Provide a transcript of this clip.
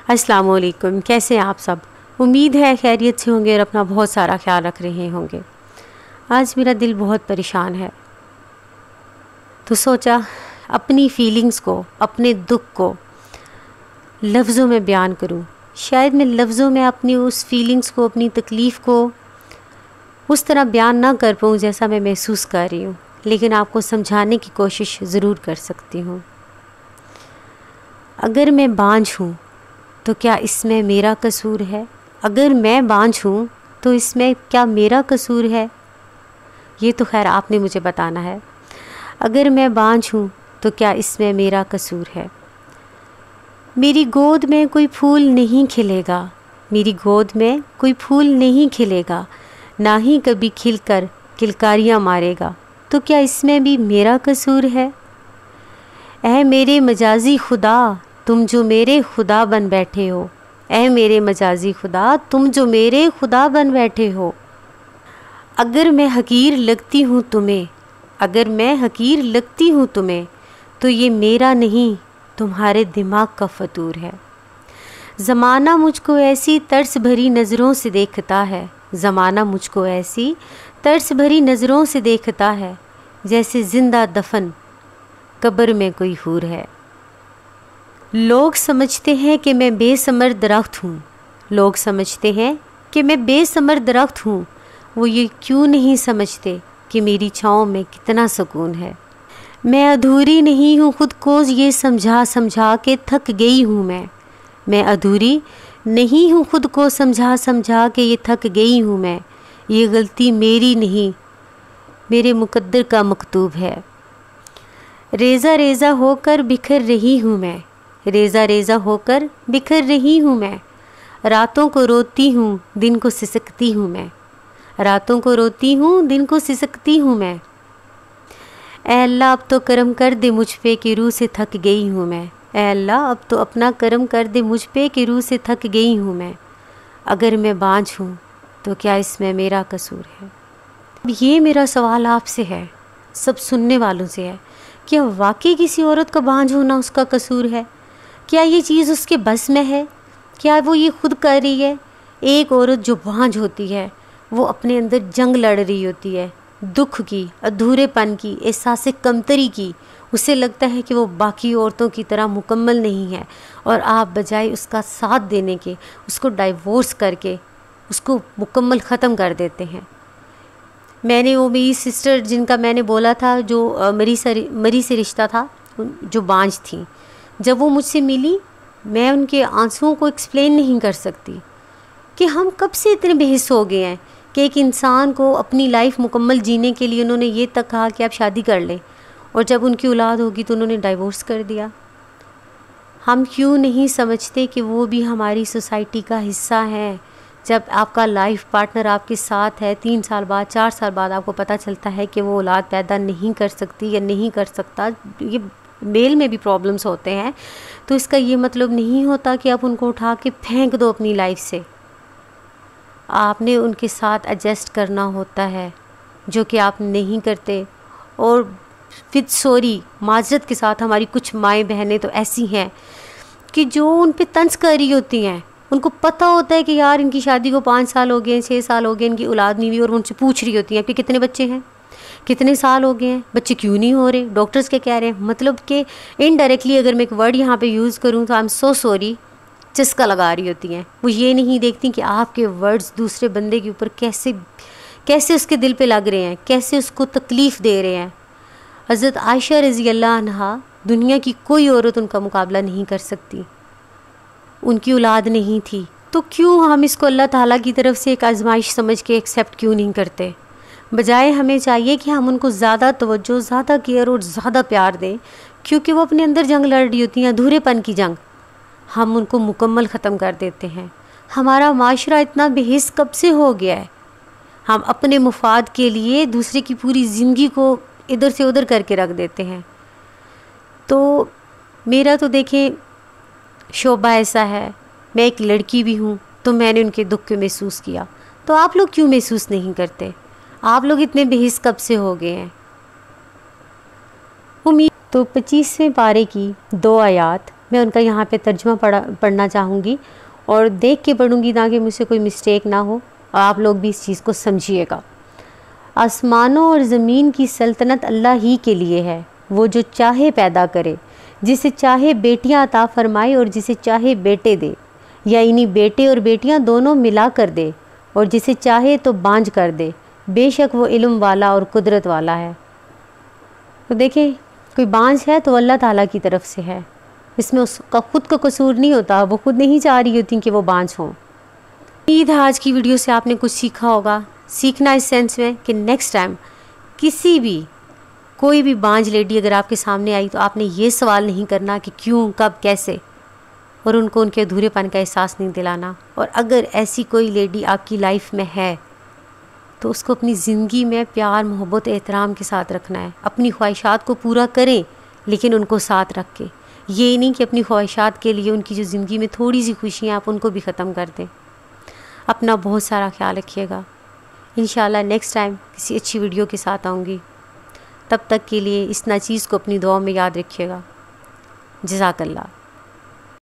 अस्सलाम वालेकुम, कैसे हैं आप सब। उम्मीद है खैरियत से होंगे और अपना बहुत सारा ख्याल रख रहे होंगे। आज मेरा दिल बहुत परेशान है, तो सोचा अपनी फीलिंग्स को, अपने दुख को लफ्ज़ों में बयान करूं। शायद मैं लफ्ज़ों में अपनी उस फीलिंग्स को, अपनी तकलीफ़ को उस तरह बयान ना कर पाऊँ जैसा मैं महसूस कर रही हूँ, लेकिन आपको समझाने की कोशिश ज़रूर कर सकती हूँ। अगर मैं बांझ हूँ तो क्या इसमें मेरा कसूर है? अगर मैं बांझ हूँ तो इसमें क्या मेरा कसूर है? ये तो खैर आपने मुझे बताना है। अगर मैं बांझ हूँ तो क्या इसमें मेरा कसूर है? मेरी गोद में कोई फूल नहीं खिलेगा, मेरी गोद में कोई फूल नहीं खिलेगा, ना ही कभी खिलकर किलकारियाँ मारेगा, तो क्या इसमें भी मेरा कसूर है? ऐ मेरे मजाजी खुदा, तुम जो मेरे खुदा बन बैठे हो, ऐ मेरे मजाजी खुदा, तुम जो मेरे खुदा बन बैठे हो। अगर मैं हकीर लगती हूँ तुम्हें, अगर मैं हकीर लगती हूँ तुम्हें, तो ये मेरा नहीं तुम्हारे दिमाग का फतूर है। ज़माना मुझको ऐसी तरस भरी नज़रों से देखता है, ज़माना मुझको ऐसी तरस भरी नज़रों से देखता है, जैसे ज़िंदा दफन कब्र में कोई हूर है। लोग समझते हैं कि मैं बेसमर दरख्त हूँ, लोग समझते हैं कि मैं बेसमर दरख्त हूँ, वो ये क्यों नहीं समझते कि मेरी छाँव में कितना सुकून है। मैं अधूरी नहीं हूँ, खुद को ये समझा समझा के थक गई हूँ मैं अधूरी नहीं हूँ, खुद को समझा समझा के ये थक गई हूँ मैं। ये गलती मेरी नहीं, मेरे मुकद्दर का मकतूब है। रेज़ा रेज़ा होकर बिखर रही हूँ मैं, रेज़ा रेज़ा होकर बिखर रही हूँ मैं। रातों को रोती हूँ, दिन को सिसकती हूँ मैं, रातों को रोती हूँ, दिन को सिसकती हूँ मैं। ऐ अल्लाह अब तो करम कर दे मुझ पे कि रूह से थक गई हूँ मैं, ऐ अल्लाह अब तो अपना करम कर दे मुझ पे कि रूह से थक गई हूँ मैं। अगर मैं बांझ हूँ तो क्या इसमें मेरा कसूर है? अब ये मेरा सवाल आपसे है, सब सुनने वालों से है, क्या वाकई किसी औरत का बांझ होना उसका कसूर है? क्या ये चीज़ उसके बस में है? क्या वो ये खुद कर रही है? एक औरत जो बांझ होती है वो अपने अंदर जंग लड़ रही होती है, दुख की, अधूरेपन की, एहसास कमतरी की। उसे लगता है कि वो बाकी औरतों की तरह मुकम्मल नहीं है, और आप बजाय उसका साथ देने के उसको डाइवोर्स करके उसको मुकम्मल ख़त्म कर देते हैं। मैंने वो मेरी सिस्टर जिनका मैंने बोला था जो मरी से रिश्ता था, जो बांझ थी, जब वो मुझसे मिली मैं उनके आंसुओं को एक्सप्लेन नहीं कर सकती कि हम कब से इतने बेहिस हो गए हैं कि एक इंसान को अपनी लाइफ मुकम्मल जीने के लिए उन्होंने ये तक कहा कि आप शादी कर लें, और जब उनकी औलाद होगी तो उन्होंने डाइवोर्स कर दिया। हम क्यों नहीं समझते कि वो भी हमारी सोसाइटी का हिस्सा हैं। जब आपका लाइफ पार्टनर आपके साथ है, 3 साल बाद, 4 साल बाद आपको पता चलता है कि वो औलाद पैदा नहीं कर सकती या नहीं कर सकता, ये मेल में भी प्रॉब्लम्स होते हैं, तो इसका ये मतलब नहीं होता कि आप उनको उठा के फेंक दो अपनी लाइफ से। आपने उनके साथ एडजस्ट करना होता है, जो कि आप नहीं करते। और विद सॉरी, माजरत के साथ, हमारी कुछ माएँ बहनें तो ऐसी हैं कि जो उन पे तंज कर रही होती हैं। उनको पता होता है कि यार इनकी शादी को 5 साल हो गए, 6 साल हो गए, इनकी औलाद नहीं हुई, और उनसे पूछ रही होती हैं कि कितने बच्चे हैं, कितने साल हो गए हैं, बच्चे क्यों नहीं हो रहे, डॉक्टर्स क्या कह रहे हैं। मतलब कि इनडायरेक्टली अगर मैं एक वर्ड यहाँ पे यूज़ करूँ तो आई एम सो सॉरी, चस्का लगा रही होती हैं। वो ये नहीं देखती कि आपके वर्ड्स दूसरे बंदे के ऊपर कैसे कैसे उसके दिल पे लग रहे हैं, कैसे उसको तकलीफ़ दे रहे हैं। हज़रत आयशा रज़ी अल्लाह अन्हा, दुनिया की कोई औरत उनका मुकाबला नहीं कर सकती, उनकी औलाद नहीं थी, तो क्यों हम इसको अल्लाह ताला की तरफ से एक आजमाइश समझ के एक्सेप्ट क्यों नहीं करते? बजाय हमें चाहिए कि हम उनको ज़्यादा तवज्जो, ज़्यादा केयर और ज़्यादा प्यार दें, क्योंकि वो अपने अंदर जंग लड़ रही होती हैं, अधूरेपन की जंग। हम उनको मुकम्मल ख़त्म कर देते हैं। हमारा माशरा इतना बेहिस कब से हो गया है, हम अपने मुफाद के लिए दूसरे की पूरी ज़िंदगी को इधर से उधर करके रख देते हैं। तो मेरा तो देखें शोभा ऐसा है, मैं एक लड़की भी हूँ, तो मैंने उनके दुख को महसूस किया, तो आप लोग क्यों महसूस नहीं करते? आप लोग इतने बेहिस कब से हो गए हैं? उम्मीद तो 25वें पारे की 2 आयात میں ان کا یہاں پہ ترجمہ پڑھنا چاہوں گی اور دیکھ کے پڑھوں گی تاکہ مجھ سے کوئی مسٹیک نہ ہو اور آپ لوگ بھی اس چیز کو سمجھیے گا۔ آسمانوں اور زمین کی سلطنت اللہ ہی کے لیے ہے، وہ جو چاہے پیدا کرے، جسے چاہے بیٹیاں عطا فرمائے اور جسے چاہے بیٹے دے، یا انہی بیٹے اور بیٹیاں دونوں ملا کر دے، اور جسے چاہے تو بانجھ کر دے، بے شک وہ علم والا اور قدرت والا ہے۔ تو دیکھیں کوئی بانجھ ہے تو اللہ تعالیٰ کی طرف سے ہے، اس میں اس کا خود کا قصور نہیں ہوتا، وہ خود نہیں چاہ رہی ہوتی کہ وہ بانجھ ہوں۔ امید ہے آج کی ویڈیو سے آپ نے کچھ سیکھا ہوگا، سیکھنا اس سینس میں کہ نیکسٹ ٹائم کسی بھی کوئی بھی بانجھ لیڈی اگر آپ کے سامنے آئی تو آپ نے یہ سوال نہیں کرنا کہ کیوں، کب، کیسے، اور ان کو ان کے ادھورے پن کا احساس نہیں دلانا۔ اور اگر ایسی کوئی لیڈی آپ کی لائف میں ہے تو اس کو اپنی زندگی میں پیار، محبت، احترام کے ساتھ رکھنا ہے، اپنی خواہشات کو پورا کریں لیکن ان کو ساتھ رکھ کے، یہ نہیں کہ اپنی خواہشات کے لیے ان کی جو زندگی میں تھوڑی سی خوشیاں آپ ان کو بھی ختم کر دیں۔ اپنا بہت سارا خیال رکھیے گا۔ انشاءاللہ نیکسٹ ٹائم کسی اچھی ویڈیو کے ساتھ آؤں گی، تب تک کے لیے اس ناچیز کو اپنی دعاؤں میں یاد رکھیے گا۔ جزاک اللہ۔